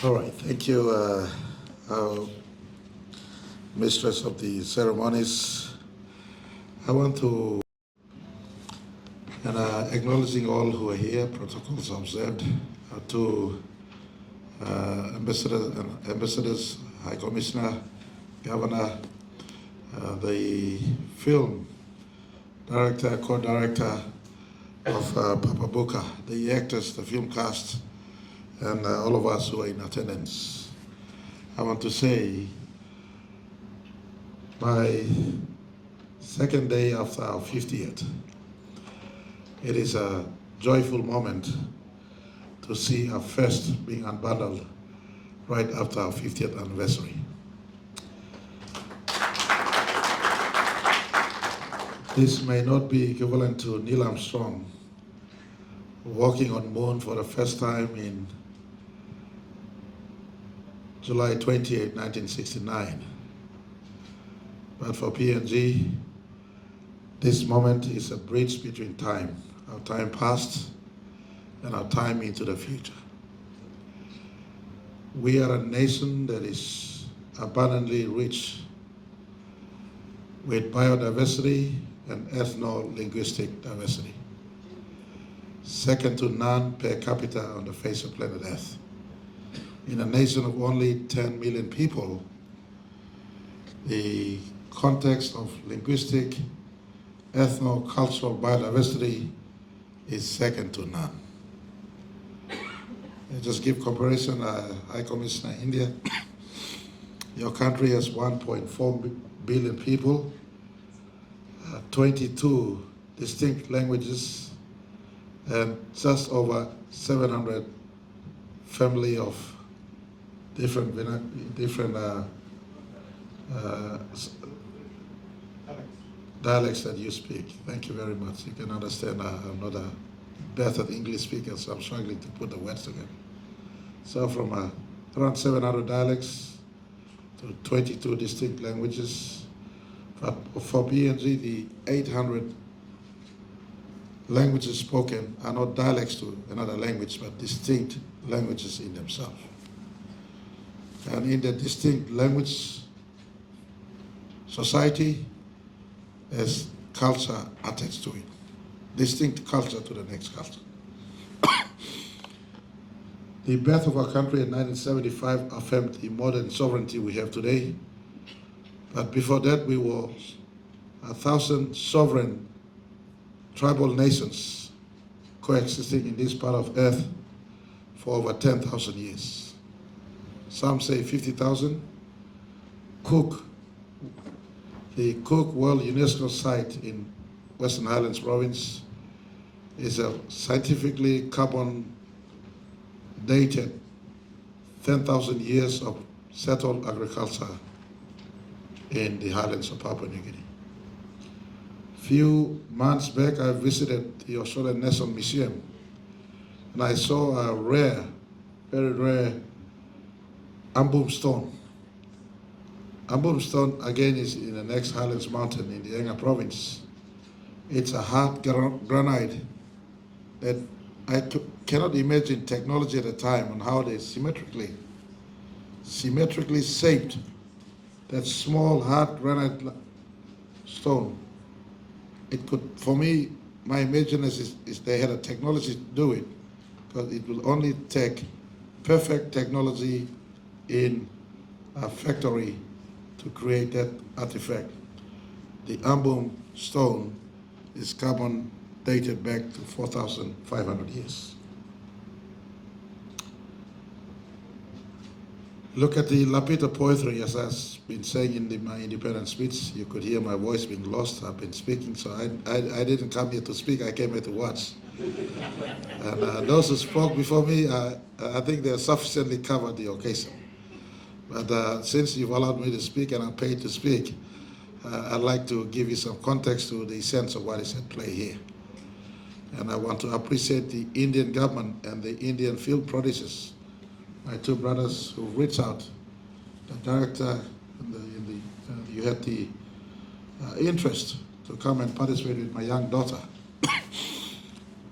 All right, thank you, mistress of the ceremonies. I want to, and acknowledging all who are here, protocols observed, to ambassadors, High Commissioner, Governor, the film director, co-director of Papa Buka, the actors, the film cast, and all of us who are in attendance. I want to say my second day after our 50th, it is a joyful moment to see our first being unbundled right after our 50th anniversary. This may not be equivalent to Neil Armstrong walking on moon for the first time in July 28, 1969. But for PNG, this moment is a bridge between time, our time past and our time into the future. We are a nation that is abundantly rich with biodiversity and ethno-linguistic diversity, second to none per capita on the face of planet Earth. In a nation of only 10 million people, the context of linguistic, ethno-cultural biodiversity is second to none. I just give comparison, High Commissioner, India. Your country has 1.4 billion people, 22 distinct languages, and just over 700 family of different dialects that you speak. Thank you very much. You can understand I'm not a better English speaker, so I'm struggling to put the words together. So from around 700 dialects to 22 distinct languages. But for PNG, the 800 languages spoken are not dialects to another language, but distinct languages in themselves. And in the distinct language society, there's culture attached to it, distinct culture to the next culture. The birth of our country in 1975 affirmed the modern sovereignty we have today. But before that, we were 1,000 sovereign tribal nations coexisting in this part of Earth for over 10,000 years. Some say 50,000. Cook, the Cook World UNESCO site in Western Highlands Province, is a scientifically carbon dated 10,000 years of settled agriculture in the highlands of Papua New Guinea. Few months back, I visited the Australian National Museum, and I saw a rare, very rare ambum stone. Ambum stone, again, is in the next Highlands Mountain in the Enga province. It's a hard granite that I cannot imagine technology at the time on how they symmetrically shaped that small hard granite stone. It could, for me, my imagination is they had a technology to do it, because it will only take perfect technology in a factory to create that artifact. The ambum stone is carbon dated back to 4,500 years. Look at the Lapita poetry, as I've been saying in my independence speech. You could hear my voice being lost. I've been speaking, so I didn't come here to speak, I came here to watch. And those who spoke before me, I think they sufficiently covered the occasion. But since you've allowed me to speak and I'm paid to speak, I'd like to give you some context to the sense of what is at play here. And I want to appreciate the Indian government and the Indian film producers, my two brothers who reached out. The director, and you had the interest to come and participate with my young daughter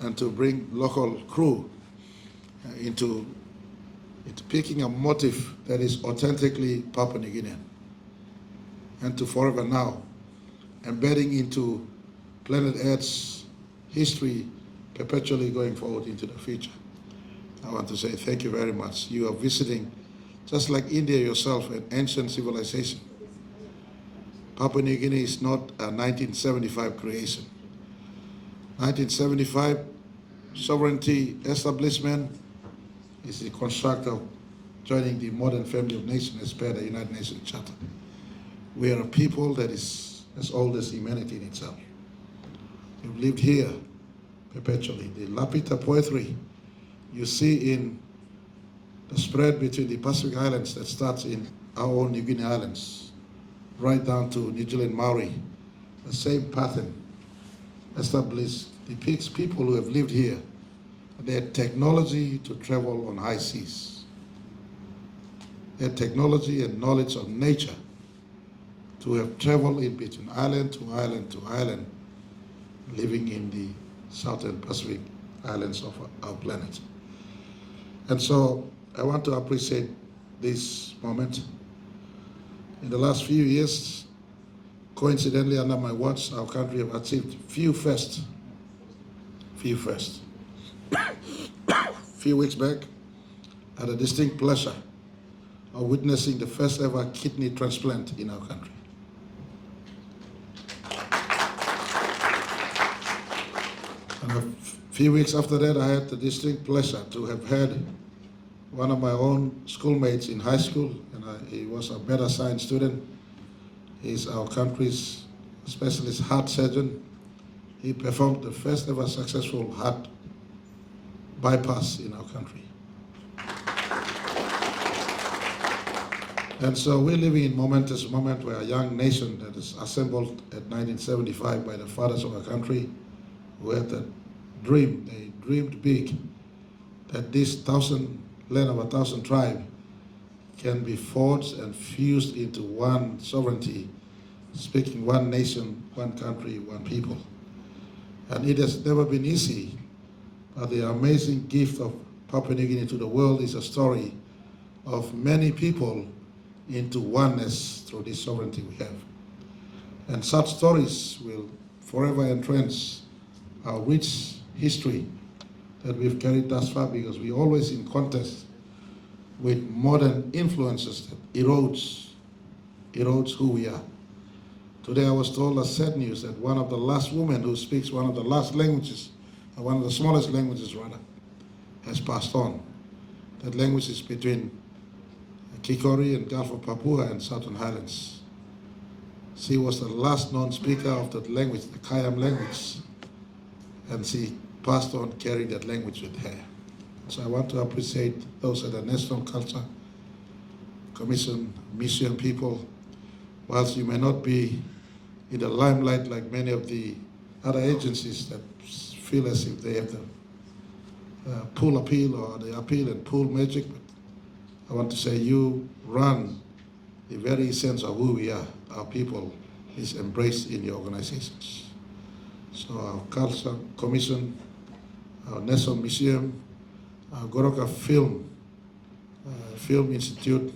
and to bring local crew into It's picking a motif that is authentically Papua New Guinean, and to forever now, embedding into planet Earth's history, perpetually going forward into the future. I want to say thank you very much. You are visiting, just like India yourself, an ancient civilization. Papua New Guinea is not a 1975 creation. 1975 sovereignty establishment is the construct of joining the modern family of nations as per the United Nations Charter. We are a people that is as old as humanity in itself. We've lived here perpetually. The Lapita poetry you see in the spread between the Pacific Islands that starts in our own New Guinea Islands, right down to New Zealand Maori, the same pattern established depicts people who have lived here, their technology to travel on high seas, their technology and knowledge of nature to have traveled in between island to island to island, living in the southern Pacific islands of our planet. And so I want to appreciate this moment. In the last few years, coincidentally under my watch, our country have achieved few firsts. Few weeks back, I had a distinct pleasure of witnessing the first ever kidney transplant in our country. And a few weeks after that, I had the distinct pleasure to have had one of my own schoolmates in high school, and he was a better science student. He's our country's specialist heart surgeon. He performed the first ever successful heart bypass in our country. And so we're living in momentous moment where a young nation that is assembled at 1975 by the fathers of our country, who had that dream, they dreamed big, that this land of 1,000 tribes can be forged and fused into one sovereignty, speaking one nation, one country, one people. And it has never been easy, but the amazing gift of Papua New Guinea to the world is a story of many people into oneness through this sovereignty we have. And such stories will forever entrench our rich history that we've carried thus far, because we're always in contest with modern influences that erodes who we are. Today I was told a sad news that one of the last women who speaks one of the last languages, one of the smallest languages rather, has passed on. That language is between Kikori and Gulf of Papua and Southern Highlands. She was the last known speaker of that language, the Kayam language, and she passed on carrying that language with her. So I want to appreciate those at the National Culture Commission, Museum people. Whilst you may not be in the limelight like many of the other agencies that feel as if they have the pull appeal or the appeal and pull magic, but I want to say you run the very essence of who we are. Our people is embraced in your organizations. So our Culture Commission, our National Museum, our Goroka Film Institute,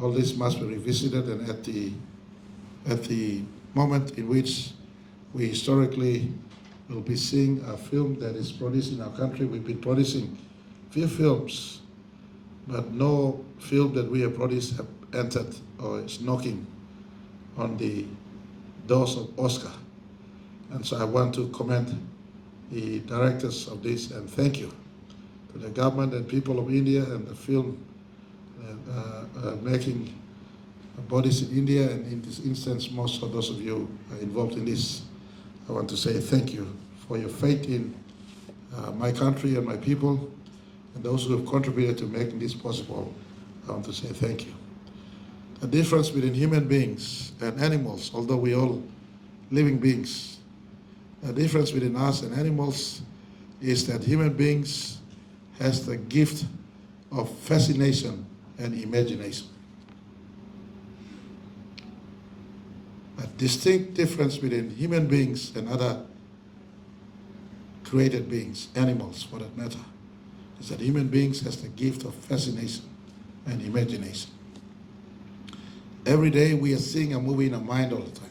all this must be revisited, and at the moment in which we historically will be seeing a film that is produced in our country. We've been producing few films, but no film that we have produced have entered or is knocking on the doors of Oscar. And so I want to commend the directors of this and thank you to the government and people of India and the film making bodies in India, and in this instance, most of those of you involved in this. I want to say thank you for your faith in my country and my people, and those who have contributed to making this possible. I want to say thank you. The difference between human beings and animals, although we all living beings, the difference between us and animals is that human beings has the gift of fascination and imagination. A distinct difference between human beings and other created beings, animals for that matter. is that human beings has the gift of fascination and imagination. Every day we are seeing a movie in our mind all the time.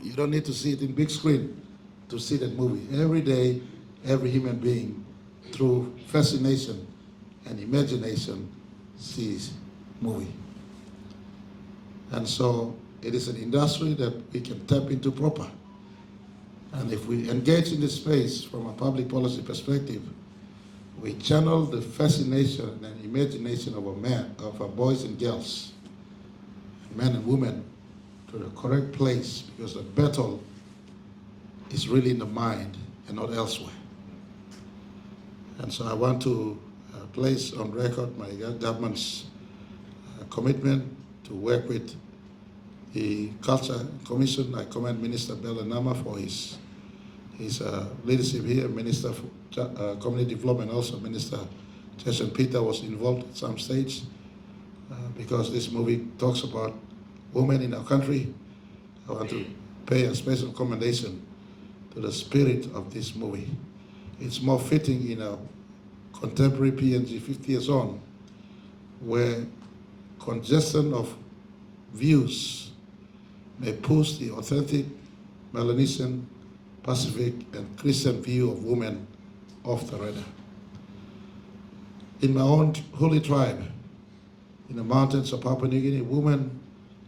You don't need to see it in big screen to see that movie. Every day, every human being, through fascination and imagination, sees movie. And so it is an industry that we can tap into proper. And if we engage in this space from a public policy perspective, we channel the fascination and imagination of our boys and girls, men and women, to the correct place, because the battle is really in the mind and not elsewhere. And so I want to place on record my government's commitment to work with the Culture Commission. I commend Minister Nama for his leadership here, Minister for Community Development, also Minister Jason Peter was involved at some stage because this movie talks about women in our country. I want to pay a special commendation to the spirit of this movie. It's more fitting in a contemporary PNG 50 years on, where congestion of views may push the authentic Melanesian, Pacific, and Christian view of women off the radar. In my own holy tribe, in the mountains of Papua New Guinea, woman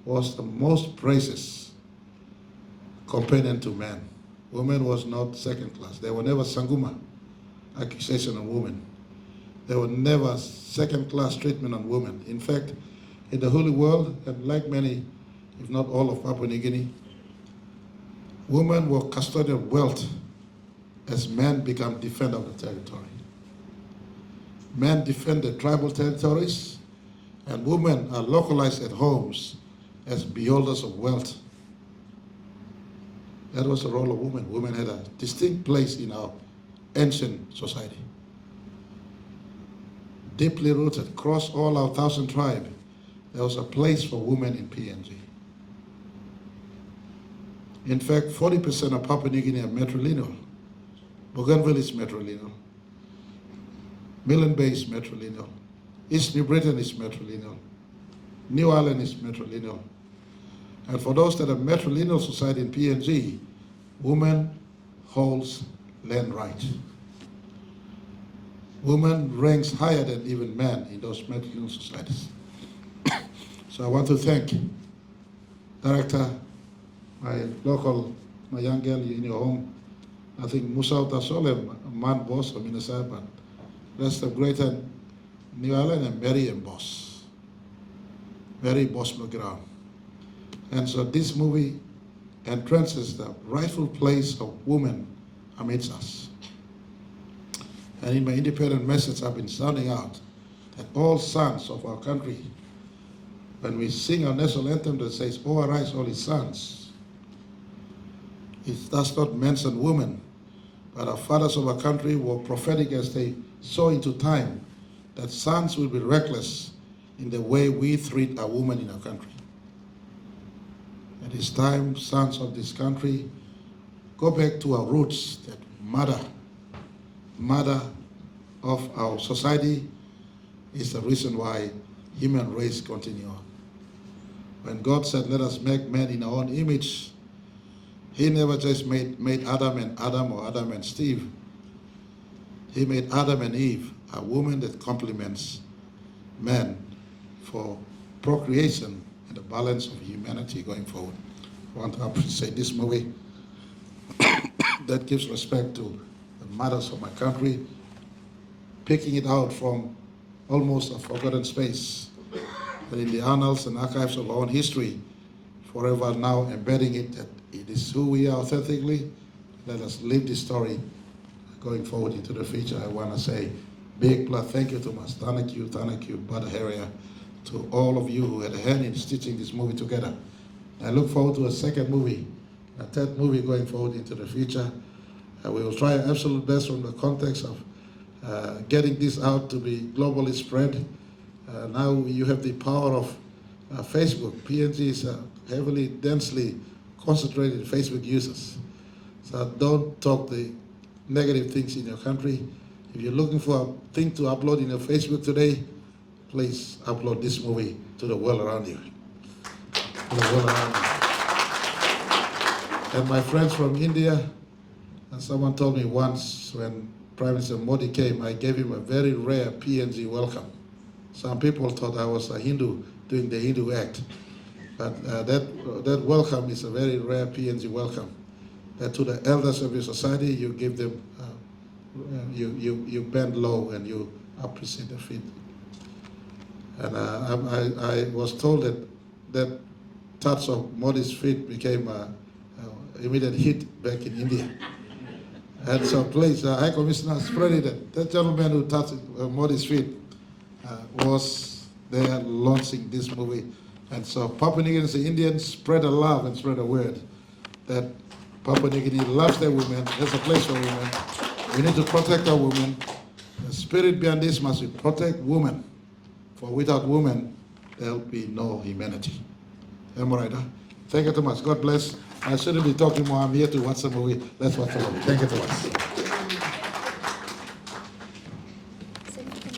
was the most precious companion to man. Women was not second class. There were never sanguma accusation on women. There were never second class treatment on women. In fact, in the holy world, and like many, if not all of Papua New Guinea, women were custodian of wealth as men become defender of the territory. Men defend the tribal territories, and women are localized at homes as beholders of wealth. That was the role of women. Women had a distinct place in our ancient society. Deeply rooted across all our 1,000 tribes, there was a place for women in PNG. In fact, 40% of Papua New Guinea are matrilineal. Bougainville is matrilineal. Milne Bay is matrilineal. East New Britain is matrilineal. New Ireland is matrilineal. And for those that are matrilineal society in PNG, woman holds land rights. Woman ranks higher than even men in those matrilineal societies. So I want to thank Director, my young girl in your home, I think Musa Tasole, man boss of Minnesota, but rest of Greater New Ireland, and Mary and boss. Mary boss McGraw. And so this movie entrenches the rightful place of women amidst us. And in my independent message, I've been sounding out that all sons of our country, when we sing our national anthem that says, "Oh, arise, all his sons," it does not mention women, but our fathers of our country were prophetic as they saw into time that sons will be reckless in the way we treat our women in our country. It is time, sons of this country, go back to our roots, that mother of our society is the reason why human race continue on. When God said, "Let us make man in our own image," He never just made Adam and Adam or Adam and Steve. He made Adam and Eve, a woman that complements man for procreation and the balance of humanity going forward. I want to appreciate this movie that gives respect to the mothers of my country, picking it out from almost a forgotten space, but in the annals and archives of our own history, forever now embedding it that it is who we are authentically. Let us live this story going forward into the future. I want to say big thank you to Mas thank you, Brother Harrier, to all of you who had a hand in stitching this movie together. I look forward to a second movie, a third movie going forward into the future. We will try our absolute best from the context of getting this out to be globally spread. Now you have the power of Facebook. PNG is heavily, densely concentrated Facebook users. So don't talk the negative things in your country. If you're looking for a thing to upload in your Facebook today, please upload this movie to the world around you. To the world around you. And my friends from India, and someone told me once when Prime Minister Modi came, I gave him a very rare PNG welcome. Some people thought I was a Hindu doing the Hindu act. But that welcome is a very rare PNG welcome. That to the elders of your society, you give them, you bend low and you appreciate their feet. And I was told that touch of Modi's feet became an immediate hit back in India. And so please, High Commissioner, spread it. That gentleman who touched Modi's feet was there launching this movie. And so Papua New Guineans, the Indians, spread the love and spread the word that Papua New Guinea loves their women. There's a place for women. We need to protect our women. The spirit behind this must be protect women. For without women, there'll be no humanity. Am I right? Huh? Thank you too much. God bless. I shouldn't be talking more. I'm here to watch the movie. Let's watch the movie. Thank you too much.